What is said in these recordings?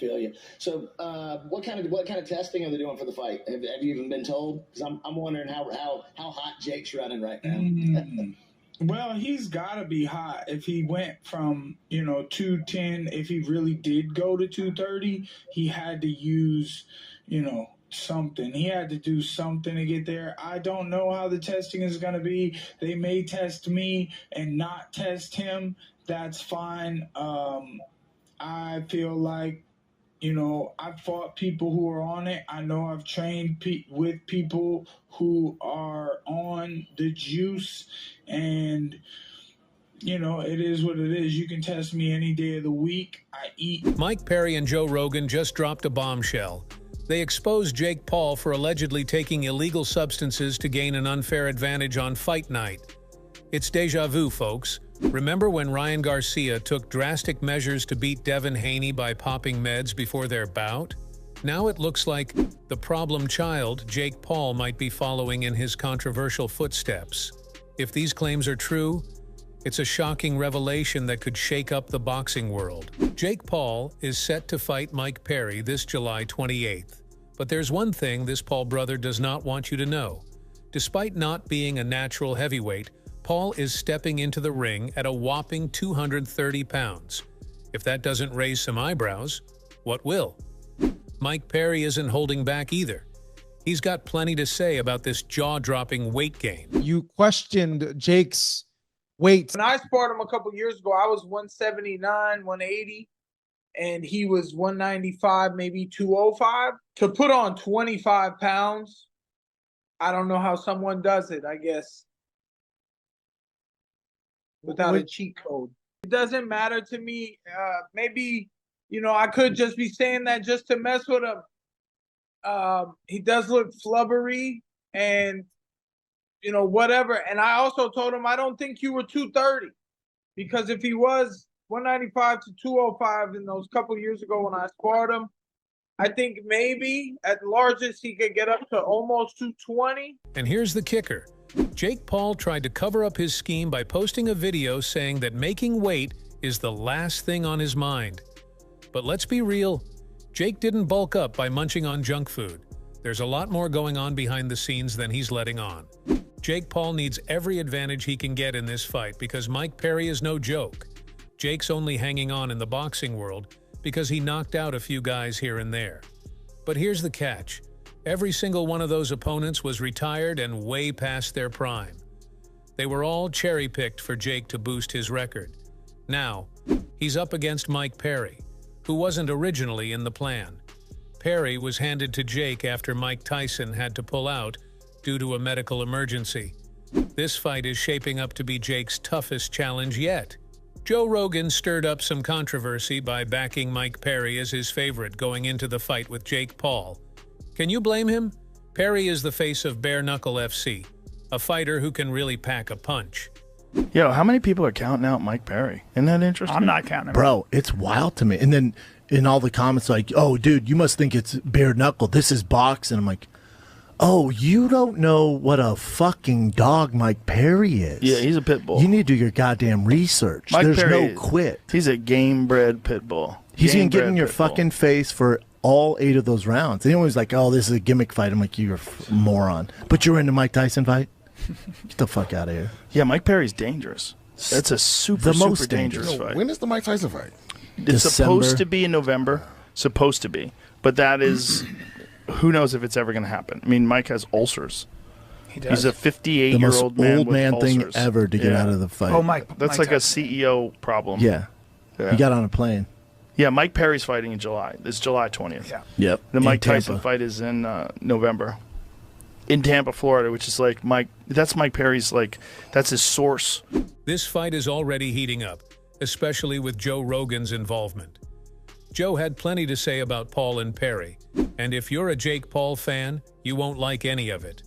feel you. So, what kind of testing are they doing for the fight? Have you even been told? Because I'm wondering how hot Jake's running right now. Well, he's got to be hot if he went from 210. If he really did go to 230, he had to use something. He had to do something to get there. I don't know how the testing is going to be. They may test me and not test him. That's fine. I feel like, I've fought people who are on it. I know I've trained with people who are on the juice, and it is what it is. You can test me any day of the week. I eat. Mike Perry and Joe Rogan just dropped a bombshell. They exposed Jake Paul for allegedly taking illegal substances to gain an unfair advantage on fight night. It's deja vu, folks. Remember when Ryan Garcia took drastic measures to beat Devin Haney by popping meds before their bout? Now it looks like the problem child, Jake Paul, might be following in his controversial footsteps. If these claims are true, it's a shocking revelation that could shake up the boxing world. Jake Paul is set to fight Mike Perry this July 28th. But there's one thing this Paul brother does not want you to know. Despite not being a natural heavyweight, Paul is stepping into the ring at a whopping 230 pounds. If that doesn't raise some eyebrows, what will? Mike Perry isn't holding back either. He's got plenty to say about this jaw-dropping weight gain. You questioned Jake's weight. When I sparred him a couple years ago, I was 179, 180, and he was 195, maybe 205. To put on 25 pounds, I don't know how someone does it, I guess, without a cheat code. It doesn't matter to me. Maybe, I could just be saying that just to mess with him. He does look flubbery and, whatever. And I also told him, I don't think you were 230, because if he was 195 to 205 in those couple years ago when I sparred him, I think maybe at largest he could get up to almost 220. And here's the kicker. Jake Paul tried to cover up his scheme by posting a video saying that making weight is the last thing on his mind. But let's be real, Jake didn't bulk up by munching on junk food. There's a lot more going on behind the scenes than he's letting on. Jake Paul needs every advantage he can get in this fight because Mike Perry is no joke. Jake's only hanging on in the boxing world because he knocked out a few guys here and there. But here's the catch. Every single one of those opponents was retired and way past their prime. They were all cherry-picked for Jake to boost his record. Now, he's up against Mike Perry, who wasn't originally in the plan. Perry was handed to Jake after Mike Tyson had to pull out due to a medical emergency. This fight is shaping up to be Jake's toughest challenge yet. Joe Rogan stirred up some controversy by backing Mike Perry as his favorite going into the fight with Jake Paul. Can you blame him? Perry is the face of Bare Knuckle FC, a fighter who can really pack a punch. Yo, how many people are counting out Mike Perry? Isn't that interesting? I'm not counting him. Bro, it's wild to me. And then in all the comments like, oh, dude, you must think it's bare knuckle. This is boxing. I'm like, oh, you don't know what a fucking dog Mike Perry is. Yeah, he's a pit bull. You need to do your goddamn research. There's Perry, no quit. He's a game-bred pit bull. He's going to get in your fucking face for all 8 of those rounds. And he always like, oh, this is a gimmick fight. I'm like, you're a moron. But you're in the Mike Tyson fight? Get the fuck out of here. Yeah, Mike Perry's dangerous. That's a super dangerous fight. When is the Mike Tyson fight? It's supposed to be in November. Supposed to be. But that is, who knows if it's ever going to happen. I mean, Mike has ulcers. He does. He's a 58-year-old man old with man ulcers. thing ever to get out of the fight. Oh, Mike. That's Mike like Tyson. a CEO problem. Yeah. He got on a plane. Yeah, Mike Perry's fighting in July. It's July 20th. Yeah. Yep. The Mike Tyson fight is in November. In Tampa, Florida, which is like that's Mike Perry's, that's his source. This fight is already heating up, especially with Joe Rogan's involvement. Joe had plenty to say about Paul and Perry, and if you're a Jake Paul fan, you won't like any of it.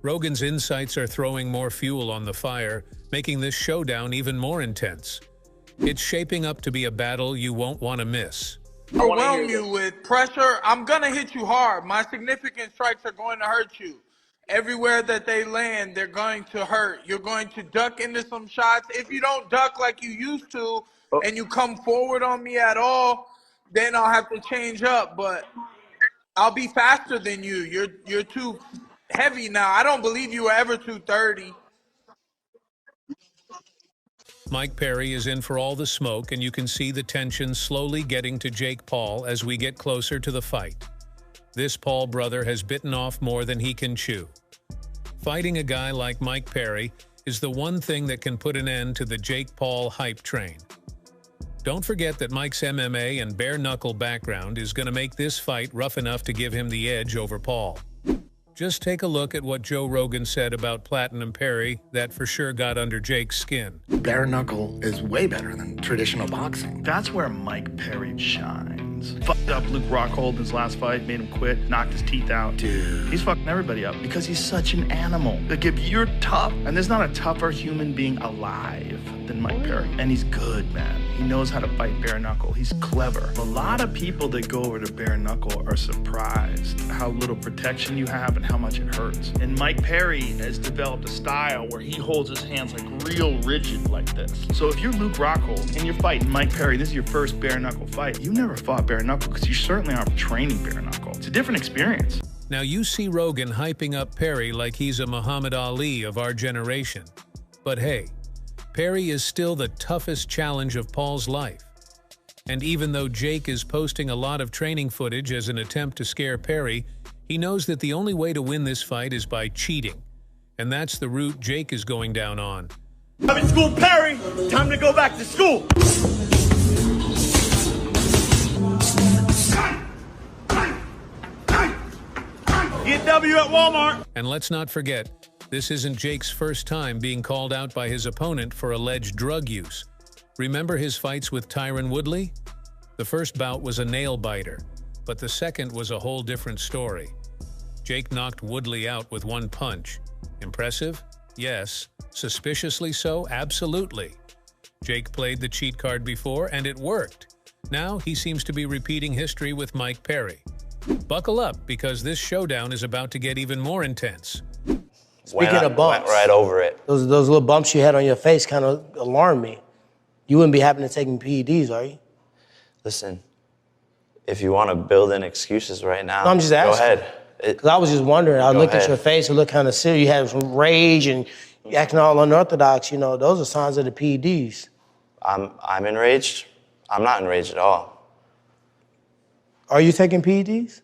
Rogan's insights are throwing more fuel on the fire, making this showdown even more intense. It's shaping up to be a battle you won't want to miss. Overwhelm you with pressure. I'm going to hit you hard. My significant strikes are going to hurt you. Everywhere that they land, they're going to hurt. You're going to duck into some shots. If you don't duck like you used to and you come forward on me at all, then I'll have to change up. But I'll be faster than you. You're too heavy now. I don't believe you were ever 230. Mike Perry is in for all the smoke, and you can see the tension slowly getting to Jake Paul as we get closer to the fight. This Paul brother has bitten off more than he can chew. Fighting a guy like Mike Perry is the one thing that can put an end to the Jake Paul hype train. Don't forget that Mike's MMA and bare-knuckle background is going to make this fight rough enough to give him the edge over Paul. Just take a look at what Joe Rogan said about Platinum Perry that for sure got under Jake's skin. Bare knuckle is way better than traditional boxing. That's where Mike Perry shines. Fucked up Luke Rockhold in his last fight, made him quit, knocked his teeth out. Dude. He's fucking everybody up because he's such an animal. Like, if you're tough, and there's not a tougher human being alive than Mike Perry. And he's good, man. He knows how to fight bare knuckle. He's clever. A lot of people that go over to bare knuckle are surprised how little protection you have and how much it hurts. And Mike Perry has developed a style where he holds his hands like real rigid like this. So if you're Luke Rockhold and you're fighting Mike Perry, this is your first bare knuckle fight, you never fought bare knuckle because you certainly aren't training bare knuckle. It's a different experience. Now you see Rogan hyping up Perry like he's a Muhammad Ali of our generation. But hey, Perry is still the toughest challenge of Paul's life. And even though Jake is posting a lot of training footage as an attempt to scare Perry, he knows that the only way to win this fight is by cheating. And that's the route Jake is going down on. I'm in school, Perry. Time to go back to school. Get W at Walmart. And let's not forget, this isn't Jake's first time being called out by his opponent for alleged drug use. Remember his fights with Tyron Woodley? The first bout was a nail-biter, but the second was a whole different story. Jake knocked Woodley out with one punch. Impressive? Yes. Suspiciously so? Absolutely. Jake played the cheat card before, and it worked. Now he seems to be repeating history with Mike Perry. Buckle up, because this showdown is about to get even more intense. Speaking of bumps, went right over it. Those little bumps you had on your face kind of alarmed me. You wouldn't be happening to taking PEDs, are you? Listen, if you want to build in excuses right now, no, I'm just asking. Go ahead. Because I was just wondering. I looked at your face, it looked kind of serious. You had some rage and you acting all unorthodox. You know, those are signs of the PEDs. I'm enraged. I'm not enraged at all. Are you taking PEDs?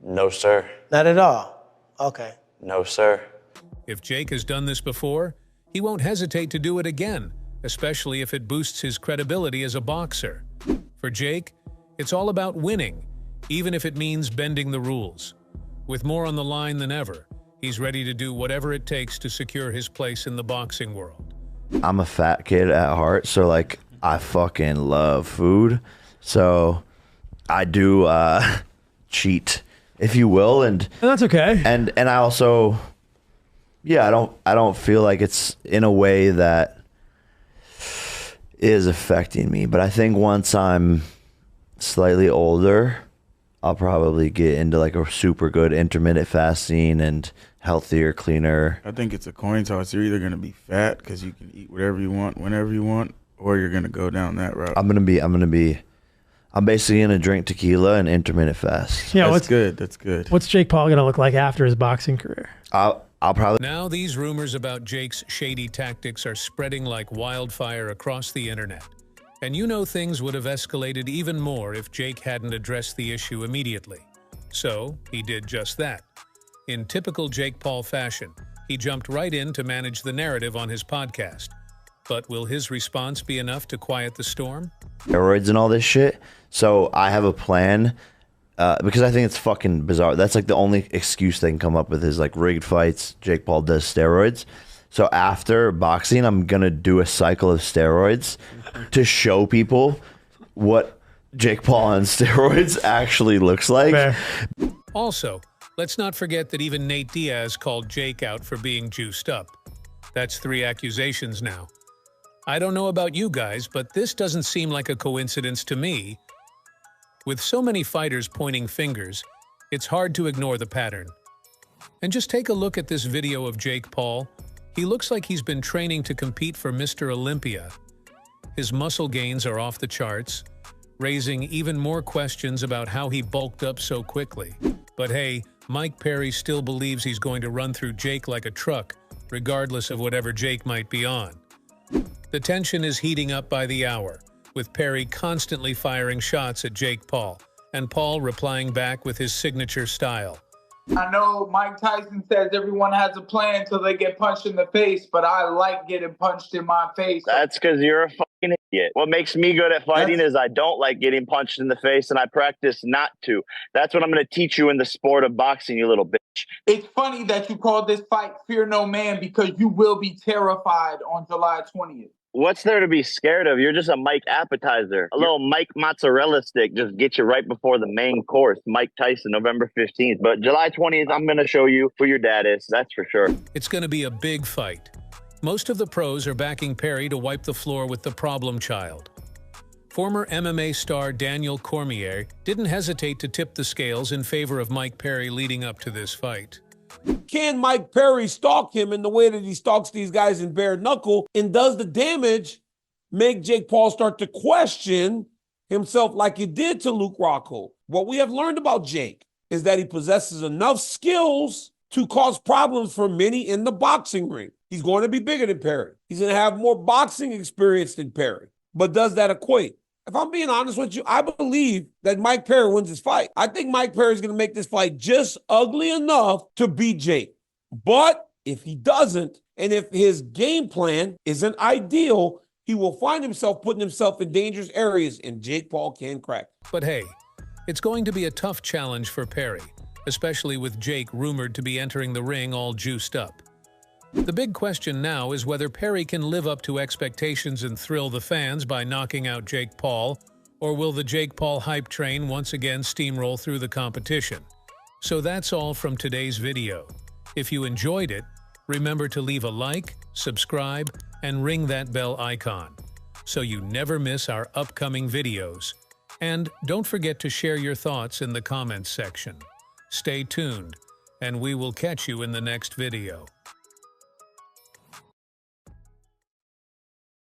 No, sir. Not at all? Okay. No, sir. If Jake has done this before, he won't hesitate to do it again, especially if it boosts his credibility as a boxer. For Jake, it's all about winning, even if it means bending the rules. With more on the line than ever, he's ready to do whatever it takes to secure his place in the boxing world. I'm a fat kid at heart, so like I fucking love food. So I do cheat, if you will, and that's okay. And I also, yeah, I don't feel like it's in a way that is affecting me. But I think once I'm slightly older, I'll probably get into like a super good intermittent fasting and healthier, cleaner. I think it's a coin toss. You're either gonna be fat because you can eat whatever you want, whenever you want, or you're gonna go down that route. I'm basically gonna drink tequila and intermittent fast. Yeah, that's good. That's good. What's Jake Paul gonna look like after his boxing career? I'll probably. Now these rumors about Jake's shady tactics are spreading like wildfire across the internet. And you know things would have escalated even more if Jake hadn't addressed the issue immediately. So he did just that. In typical Jake Paul fashion, he jumped right in to manage the narrative on his podcast. But will his response be enough to quiet the storm? Steroids and all this shit. So I have a plan because I think it's fucking bizarre. That's like the only excuse they can come up with is like rigged fights. Jake Paul does steroids. So after boxing, I'm going to do a cycle of steroids to show people what Jake Paul on steroids actually looks like. Fair. Also, let's not forget that even Nate Diaz called Jake out for being juiced up. That's 3 accusations now. I don't know about you guys, but this doesn't seem like a coincidence to me. With so many fighters pointing fingers, it's hard to ignore the pattern. And just take a look at this video of Jake Paul. He looks like he's been training to compete for Mr. Olympia. His muscle gains are off the charts. raising even more questions about how he bulked up so quickly. But hey, Mike Perry still believes he's going to run through Jake like a truck, regardless of whatever Jake might be on. The tension is heating up by the hour, with Perry constantly firing shots at Jake Paul, and Paul replying back with his signature style. I know Mike Tyson says everyone has a plan until they get punched in the face, but I like getting punched in my face. That's because you're a fucking idiot. What makes me good at fighting is I don't like getting punched in the face, and I practice not to. That's what I'm going to teach you in the sport of boxing, you little bitch. It's funny that you call this fight Fear No Man because you will be terrified on July 20th. What's there to be scared of? You're just a Mike appetizer. A little Mike mozzarella stick just get you right before the main course. Mike Tyson, November 15th. But July 20th, I'm going to show you who your dad is. That's for sure. It's going to be a big fight. Most of the pros are backing Perry to wipe the floor with the problem child. Former MMA star Daniel Cormier didn't hesitate to tip the scales in favor of Mike Perry leading up to this fight. Can Mike Perry stalk him in the way that he stalks these guys in bare knuckle? And does the damage make Jake Paul start to question himself like it did to Luke Rockhold? What we have learned about Jake is that he possesses enough skills to cause problems for many in the boxing ring. He's going to be bigger than Perry. He's going to have more boxing experience than Perry. But does that equate? If I'm being honest with you, I believe that Mike Perry wins this fight. I think Mike Perry is going to make this fight just ugly enough to beat Jake. But if he doesn't, and if his game plan isn't ideal, he will find himself putting himself in dangerous areas, and Jake Paul can crack. But hey, it's going to be a tough challenge for Perry, especially with Jake rumored to be entering the ring all juiced up. The big question now is whether Perry can live up to expectations and thrill the fans by knocking out Jake Paul, or will the Jake Paul hype train once again steamroll through the competition? So that's all from today's video. If you enjoyed it, remember to leave a like, subscribe, and ring that bell icon so you never miss our upcoming videos. And don't forget to share your thoughts in the comments section. Stay tuned, and we will catch you in the next video.